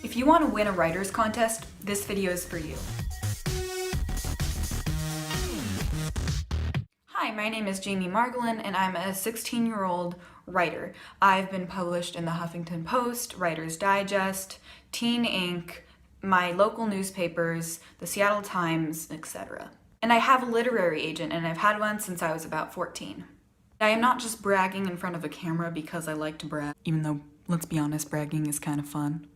If you want to win a writer's contest, this video is for you. Hi, my name is Jamie Margolin, and I'm a 16-year-old writer. I've been published in the Huffington Post, Writer's Digest, Teen Inc., my local newspapers, the Seattle Times, etc. And I have a literary agent, and I've had one since I was about 14. I am not just bragging in front of a camera because I like to brag, even though, let's be honest, bragging is kind of fun.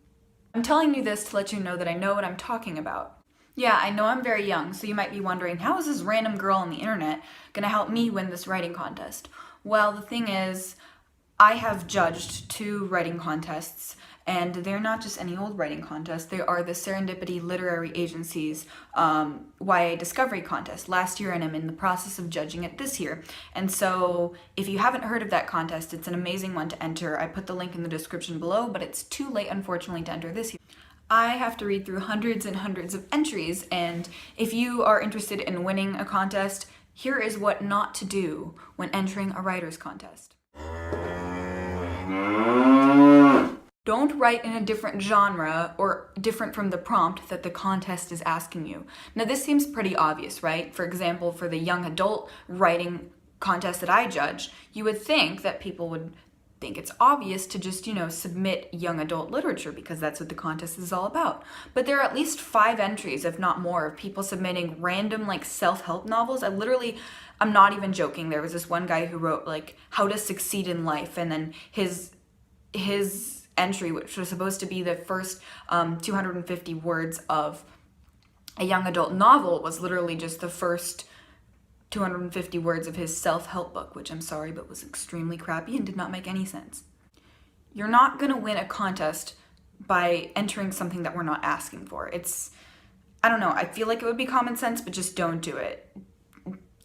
I'm telling you this to let you know that I know what I'm talking about. Yeah, I know I'm very young, so you might be wondering, how is this random girl on the internet gonna help me win this writing contest? Well, the thing is, I have judged 2 writing contests, and they're not just any old writing contests. They are the Serendipity Literary Agency's YA Discovery Contest last year, and I'm in the process of judging it this year. And so if you haven't heard of that contest, it's an amazing one to enter. I put the link in the description below, but it's too late, unfortunately, to enter this year. I have to read through hundreds and hundreds of entries, and if you are interested in winning a contest, here is what not to do when entering a writer's contest. Don't write in a different genre or different from the prompt that the contest is asking you. Now, this seems pretty obvious, right? For example, for the young adult writing contest that I judge, you would think that people would think it's obvious to just, submit young adult literature because that's what the contest is all about. But there are at least 5 entries, if not more, of people submitting random self-help novels. I'm not even joking. There was this one guy who wrote how to succeed in life, and then his entry, which was supposed to be the first 250 words of a young adult novel, was literally just the first 250 words of his self-help book, which I'm sorry, but was extremely crappy and did not make any sense. You're not gonna win a contest by entering something that we're not asking for. I don't know, I feel like it would be common sense, but just don't do it.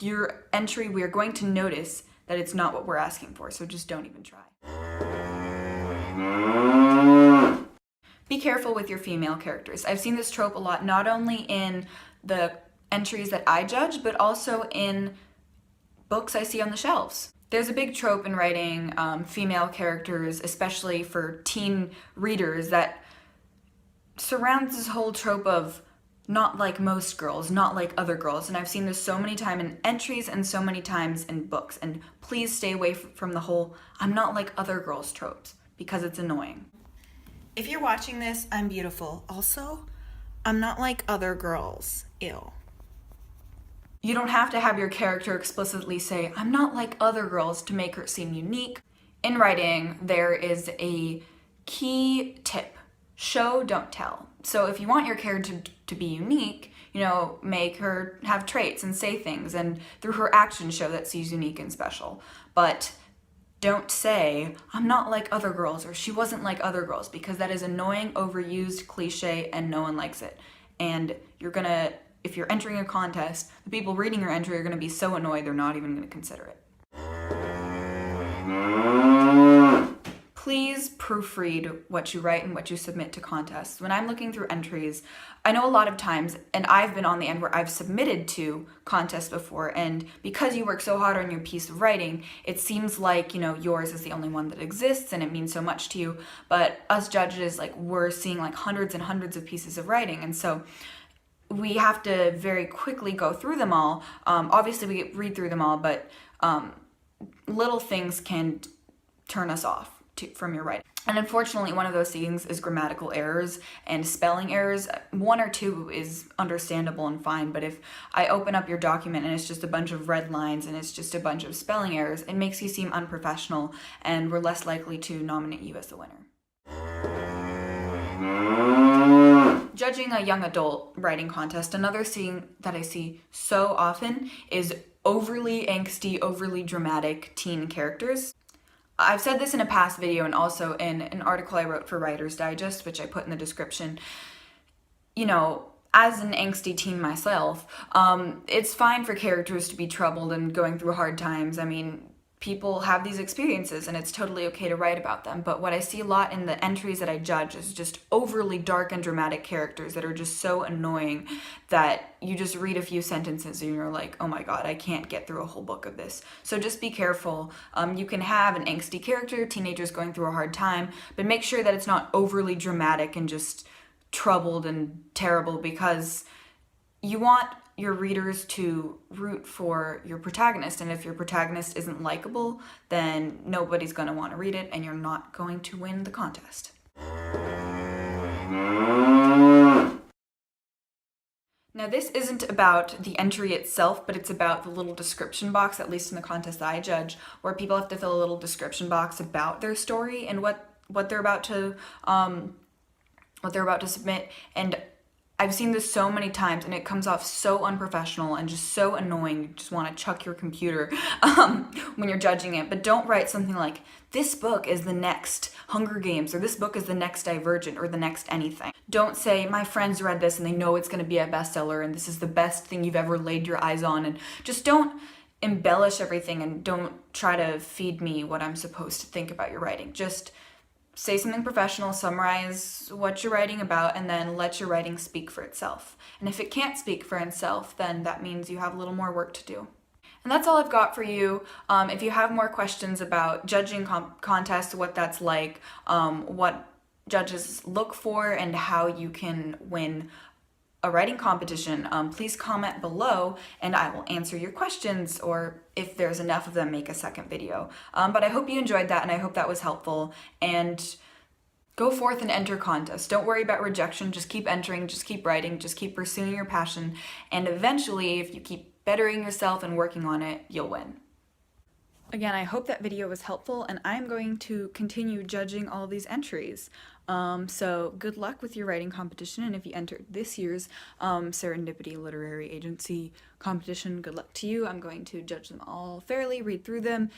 Your entry, we are going to notice that it's not what we're asking for, so just don't even try. Be careful with your female characters. I've seen this trope a lot, not only in the entries that I judge, but also in books I see on the shelves. There's a big trope in writing female characters, especially for teen readers, that surrounds this whole trope of not like most girls, not like other girls. And I've seen this so many times in entries and so many times in books. And please stay away from the whole "I'm not like other girls" tropes, because it's annoying. If you're watching this, I'm beautiful. Also, I'm not like other girls. Ew. You don't have to have your character explicitly say, "I'm not like other girls," to make her seem unique. In writing, there is a key tip. Show, don't tell. So if you want your character to be unique, make her have traits and say things, and through her actions show that she's unique and special. But don't say, "I'm not like other girls," or "she wasn't like other girls," because that is annoying, overused, cliche, and no one likes it. And if you're entering a contest, the people reading your entry are gonna be so annoyed they're not even gonna consider it. Please proofread what you write and what you submit to contests. When I'm looking through entries, I know a lot of times, and I've been on the end where I've submitted to contests before, and because you work so hard on your piece of writing, it seems like, yours is the only one that exists and it means so much to you. But us judges, we're seeing hundreds and hundreds of pieces of writing, and so we have to very quickly go through them all. Obviously, we read through them all, but little things can turn us off from your writing. And unfortunately, one of those things is grammatical errors and spelling errors. 1 or 2 is understandable and fine, but if I open up your document and it's just a bunch of red lines and it's just a bunch of spelling errors, it makes you seem unprofessional, and we're less likely to nominate you as the winner. Judging a young adult writing contest, another thing that I see so often is overly angsty, overly dramatic teen characters. I've said this in a past video and also in an article I wrote for Writer's Digest, which I put in the description. As an angsty teen myself, it's fine for characters to be troubled and going through hard times. I mean, people have these experiences and it's totally okay to write about them. But what I see a lot in the entries that I judge is just overly dark and dramatic characters that are just so annoying that you just read a few sentences and you're like, oh my god, I can't get through a whole book of this. So just be careful. You can have an angsty character, teenagers going through a hard time, but make sure that it's not overly dramatic and just troubled and terrible, because you want your readers to root for your protagonist, and if your protagonist isn't likable, then nobody's going to want to read it and you're not going to win the contest. Now this isn't about the entry itself, but it's about the little description box, at least in the contest that I judge, where people have to fill a little description box about their story and what they're about to submit. And I've seen this so many times and it comes off so unprofessional and just so annoying. You just want to chuck your computer when you're judging it. But don't write something like, this book is the next Hunger Games, or this book is the next Divergent, or the next anything. Don't say, my friends read this and they know it's going to be a bestseller and this is the best thing you've ever laid your eyes on. And just don't embellish everything and don't try to feed me what I'm supposed to think about your writing. Just say something professional, summarize what you're writing about, and then let your writing speak for itself. And if it can't speak for itself, then that means you have a little more work to do. And that's all I've got for you. If you have more questions about judging contests, what that's like, what judges look for, and how you can win a writing competition, please comment below and I will answer your questions, or if there's enough of them, make a second video. But I hope you enjoyed that and I hope that was helpful, and go forth and enter contests. Don't worry about rejection, just keep entering, just keep writing, just keep pursuing your passion, and eventually, if you keep bettering yourself and working on it, you'll win. Again, I hope that video was helpful, and I'm going to continue judging all of these entries. So good luck with your writing competition, and if you entered this year's Serendipity Literary Agency competition, good luck to you. I'm going to judge them all fairly, read through them.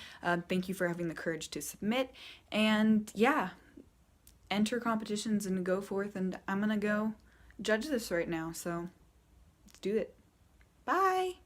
Thank you for having the courage to submit, and yeah, enter competitions and go forth, and I'm gonna go judge this right now, so let's do it. Bye!